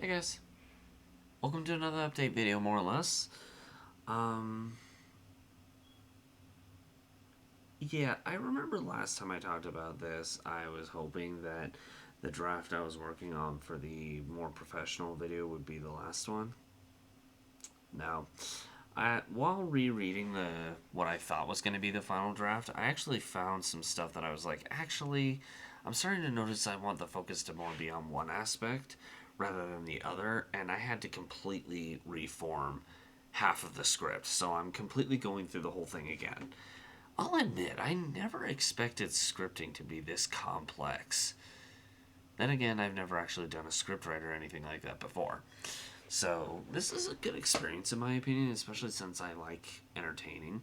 Hey guys, welcome to another update video, more or less. Um, yeah, I remember last time I talked about this, I was hoping that the draft I was working on for the more professional video would be the last one. Now, while rereading what I thought was going to be the final draft, I actually found some stuff that I was like, actually, I'm starting to notice I want the focus to more be on one aspect rather than the other, and I had to completely reform half of the script. So I'm completely going through the whole thing again. I'll admit, I never expected scripting to be this complex. Then again, I've never actually done a scriptwriter or anything like that before. So, this is a good experience in my opinion, especially since I like entertaining.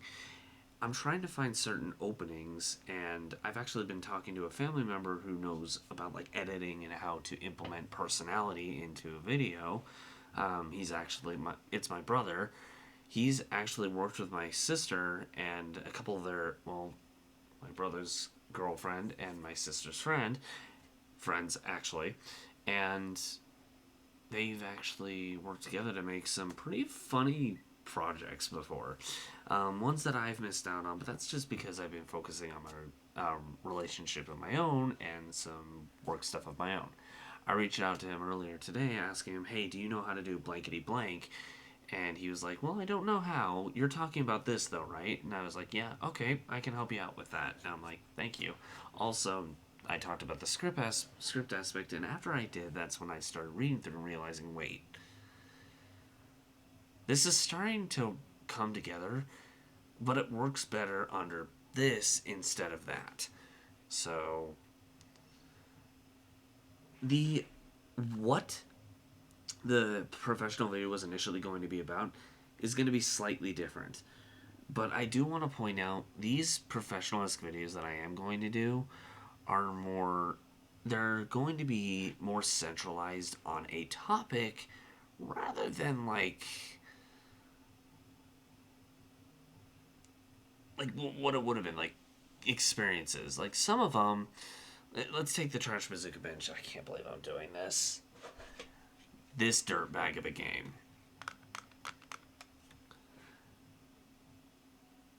I'm trying to find certain openings, and I've actually been talking to a family member who knows about like editing and how to implement personality into a video. He's actually it's my brother. He's actually worked with my sister and a couple of my brother's girlfriend and my sister's friends actually, and they've actually worked together to make some pretty funny projects before. Ones that I've missed out on, but that's just because I've been focusing on my relationship of my own and some work stuff of my own. I reached out to him earlier today asking him, hey, do you know how to do blankety blank? And he was like, well, I don't know how. You're talking about this though, right? And I was like, yeah, okay, I can help you out with that. And I'm like, thank you. Also, I talked about the script aspect, and after I did, that's when I started reading through and realizing, wait, this is starting to come together, but it works better under this instead of that. So the what the professional video was initially going to be about is going to be slightly different. But I do want to point out these professional-esque videos that I am going to do are more they're going to be more centralized on a topic rather than like what it would have been like experiences. Like some of them, let's take the Trash Bazooka bench. I can't believe I'm doing this. This dirtbag of a game.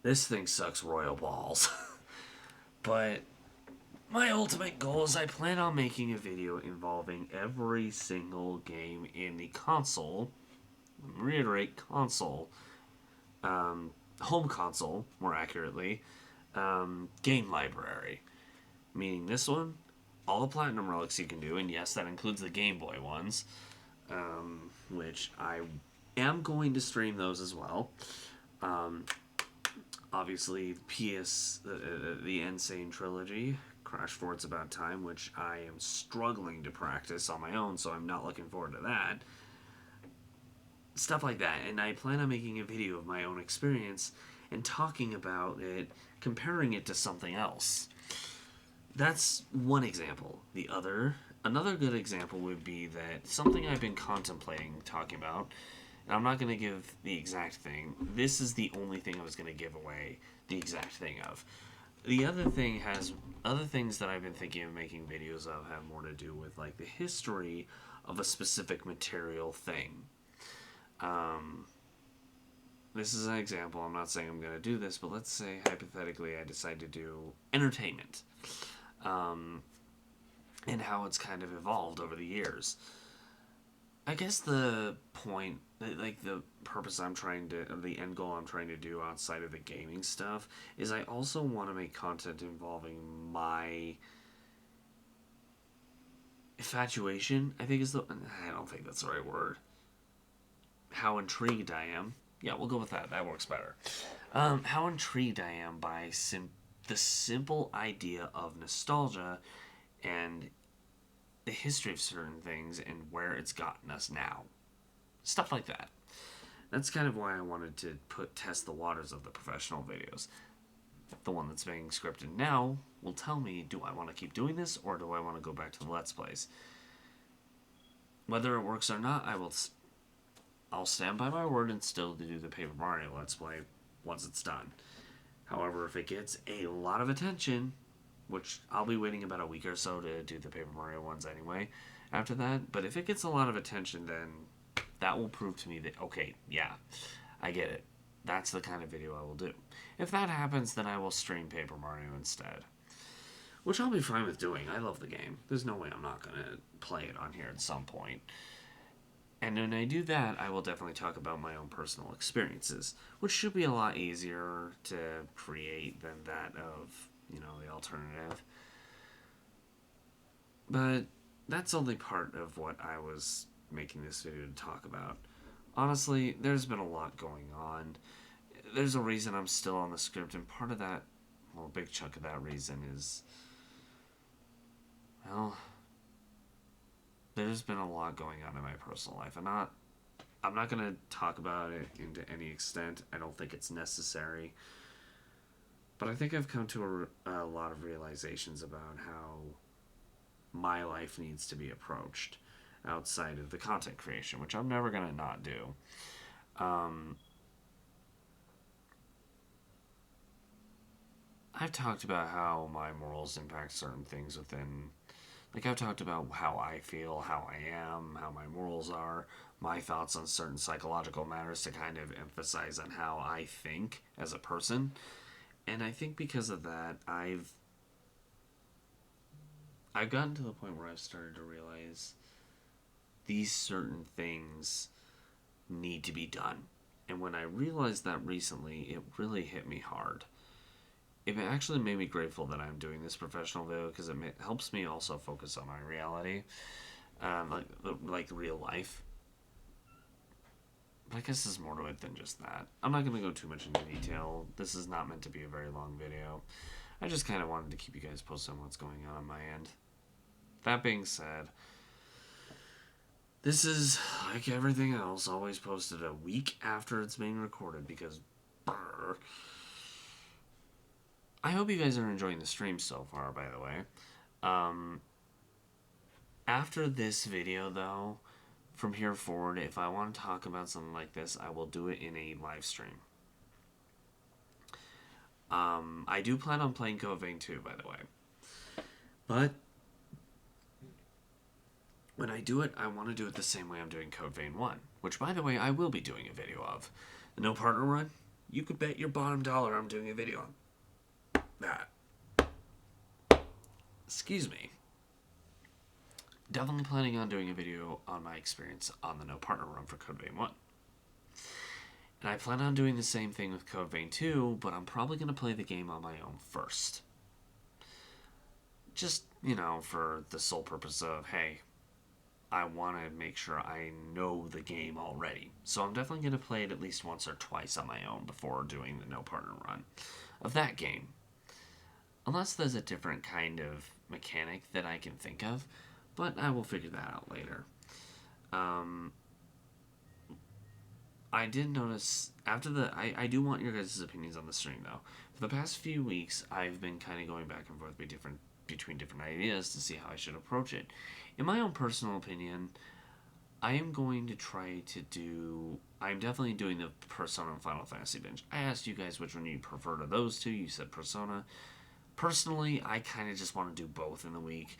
This thing sucks royal balls. But my ultimate goal is I plan on making a video involving every single game in the console. Reiterate, console. Home console, more accurately. Game library. Meaning this one, all the platinum relics you can do, and yes, that includes the Game Boy ones, which I am going to stream those as well. Obviously, the Insane Trilogy, Crash 4 It's About Time, which I am struggling to practice on my own, so I'm not looking forward to that. Stuff like that, and I plan on making a video of my own experience and talking about it, comparing it to something else. That's one example. Another good example would be that something I've been contemplating talking about, and I'm not going to give the exact thing. This is the only thing I was going to give away the exact thing of. The other things that I've been thinking of making videos of have more to do with like the history of a specific material thing. This is an example. I'm not saying I'm going to do this, but let's say hypothetically I decide to do entertainment. And how it's kind of evolved over the years. I guess the point, like the purpose the end goal I'm trying to do outside of the gaming stuff, is I also want to make content involving my infatuation, I think is I don't think that's the right word. How intrigued I am. Yeah, we'll go with that. That works better. How intrigued I am by the simple idea of nostalgia and the history of certain things and where it's gotten us now. Stuff like that. That's kind of why I wanted to test the waters of the professional videos. The one that's being scripted now will tell me, do I want to keep doing this or do I want to go back to the Let's Plays? Whether it works or not, I'll stand by my word and still do the Paper Mario Let's Play once it's done. However, if it gets a lot of attention, which I'll be waiting about a week or so to do the Paper Mario ones anyway, after that. But if it gets a lot of attention, then that will prove to me that, okay, yeah, I get it. That's the kind of video I will do. If that happens, then I will stream Paper Mario instead. Which I'll be fine with doing. I love the game. There's no way I'm not going to play it on here at some point. And when I do that, I will definitely talk about my own personal experiences, which should be a lot easier to create than that of, the alternative. But that's only part of what I was making this video to talk about. Honestly, there's been a lot going on. There's a reason I'm still on the script, and part of that, well, a big chunk of that reason is, well, there's been a lot going on in my personal life. I'm not going to talk about it into any extent. I don't think it's necessary. But I think I've come to a lot of realizations about how my life needs to be approached outside of the content creation, which I'm never going to not do. I've talked about how my morals impact certain things within. Like, I've talked about how I feel, how I am, how my morals are, my thoughts on certain psychological matters to kind of emphasize on how I think as a person. And I think because of that, I've gotten to the point where I've started to realize these certain things need to be done. And when I realized that recently, it really hit me hard. It actually made me grateful that I'm doing this professional video because it helps me also focus on my reality, like real life. But I guess there's more to it than just that. I'm not going to go too much into detail. This is not meant to be a very long video. I just kind of wanted to keep you guys posted on what's going on my end. That being said, this is, like everything else, always posted a week after it's being recorded because, brr. I hope you guys are enjoying the stream so far, by the way. After this video, though, from here forward, if I want to talk about something like this, I will do it in a live stream. I do plan on playing Code Vein 2, by the way. But when I do it, I want to do it the same way I'm doing Code Vein 1, which, by the way, I will be doing a video of. The No Partner Run, you could bet your bottom dollar I'm doing a video on that. Excuse me. Definitely planning on doing a video on my experience on the No Partner Run for Code Vein 1. And I plan on doing the same thing with Code Vein 2, but I'm probably going to play the game on my own first. Just, for the sole purpose of, hey, I want to make sure I know the game already. So I'm definitely going to play it at least once or twice on my own before doing the No Partner Run of that game. Unless there's a different kind of mechanic that I can think of, but I will figure that out later. I did notice after I do want your guys' opinions on the stream though. For the past few weeks, I've been kind of going back and forth between different ideas to see how I should approach it. In my own personal opinion, I am going to try to do. I'm definitely doing the Persona and Final Fantasy binge. I asked you guys which one you prefer to those two. You said Persona. Personally, I kind of just want to do both in the week.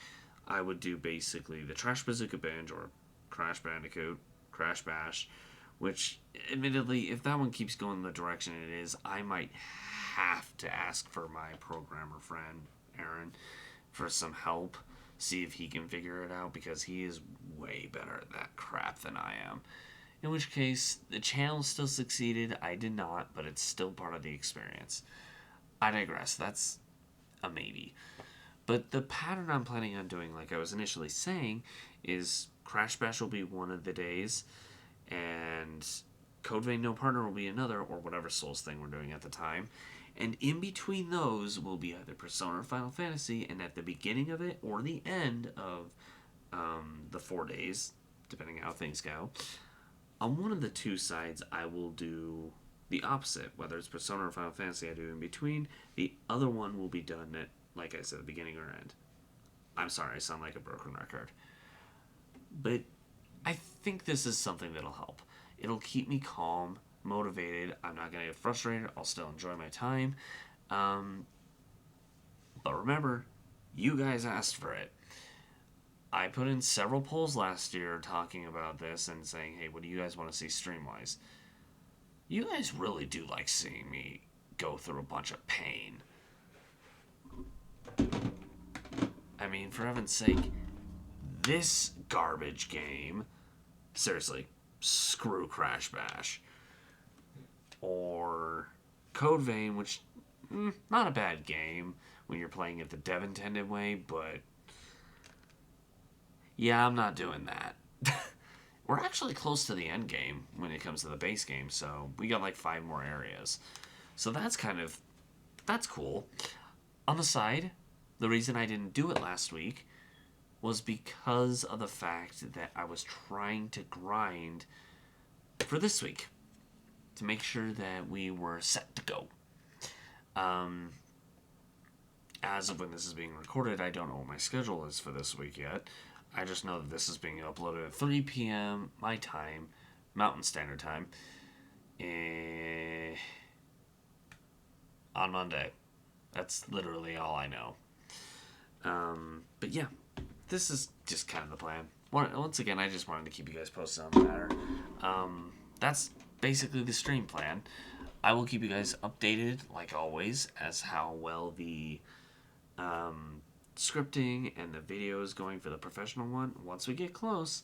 I would do basically the Trash Bazooka binge or Crash Bandicoot, Crash Bash, which, admittedly, if that one keeps going the direction it is, I might have to ask for my programmer friend, Aaron, for some help. See if he can figure it out, because he is way better at that crap than I am. In which case, the channel still succeeded. I did not, but it's still part of the experience. I digress. That's a maybe. But the pattern I'm planning on doing, like I was initially saying, is Crash Bash will be one of the days, and Code Vein No Partner will be another, or whatever Souls thing we're doing at the time. And in between those will be either Persona or Final Fantasy, and at the beginning of it or the end of the 4 days, depending on how things go, on one of the two sides I will do the opposite. Whether it's Persona or Final Fantasy, I do in between. The other one will be done at, like I said, the beginning or end. I'm sorry, I sound like a broken record. But I think this is something that'll help. It'll keep me calm, motivated. I'm not going to get frustrated. I'll still enjoy my time. But remember, you guys asked for it. I put in several polls last year talking about this and saying, hey, what do you guys want to see stream wise? You guys really do like seeing me go through a bunch of pain. I mean, for heaven's sake, this garbage game. Seriously, screw Crash Bash. Or Code Vein, which, not a bad game when you're playing it the dev intended way, but yeah, I'm not doing that. We're actually close to the end game when it comes to the base game, so we got like 5 more areas. So that's cool. On the side, the reason I didn't do it last week was because of the fact that I was trying to grind for this week to make sure that we were set to go. As of when this is being recorded, I don't know what my schedule is for this week yet. I just know that this is being uploaded at 3 p.m. my time, Mountain Standard Time, on Monday. That's literally all I know. But yeah, this is just kind of the plan. Once again, I just wanted to keep you guys posted on the matter. That's basically the stream plan. I will keep you guys updated, like always, as how well the scripting and the video is going for the professional one. Once we get close,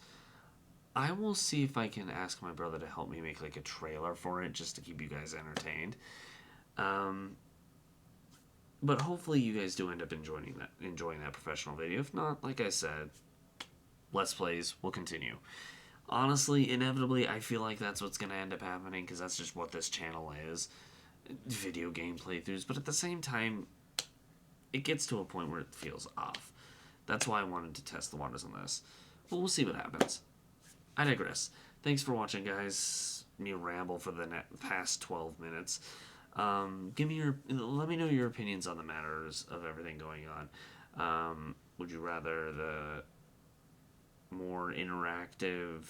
I will see if I can ask my brother to help me make like a trailer for it just to keep you guys entertained. But hopefully you guys do end up enjoying that professional video. If not, like I said, Let's Plays will continue. Honestly, inevitably, I feel like that's what's going to end up happening because that's just what this channel is. Video game playthroughs. But at the same time, it gets to a point where it feels off. That's why I wanted to test the waters on this. But we'll see what happens. I digress. Thanks for watching, guys. Me ramble for the past 12 minutes. Let me know your opinions on the matters of everything going on. Would you rather the more interactive,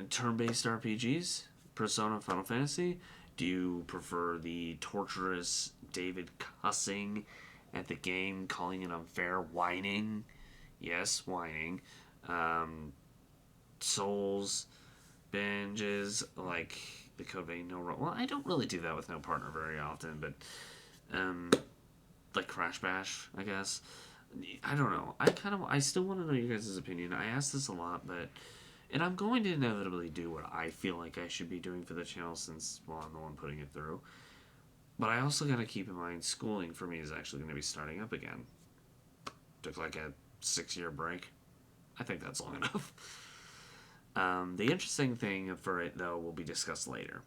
turn-based RPGs, Persona, Final Fantasy? Do you prefer the torturous David cussing at the game, calling it unfair, whining? Yes, whining. Souls, binges, like the Code Vein No. Well, I don't really do that with No Partner very often, but like Crash Bash, I guess. I don't know. I still want to know your guys' opinion. I ask this a lot, and I'm going to inevitably do what I feel like I should be doing for the channel since, well, I'm the one putting it through. But I also got to keep in mind schooling for me is actually going to be starting up again. Took like a 6-year break. I think that's long enough. The interesting thing for it, though, will be discussed later.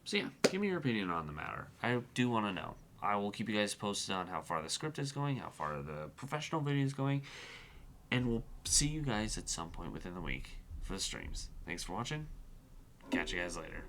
So yeah, give me your opinion on the matter. I do want to know. I will keep you guys posted on how far the script is going, how far the professional video is going, and we'll see you guys at some point within the week for the streams. Thanks for watching. Catch you guys later.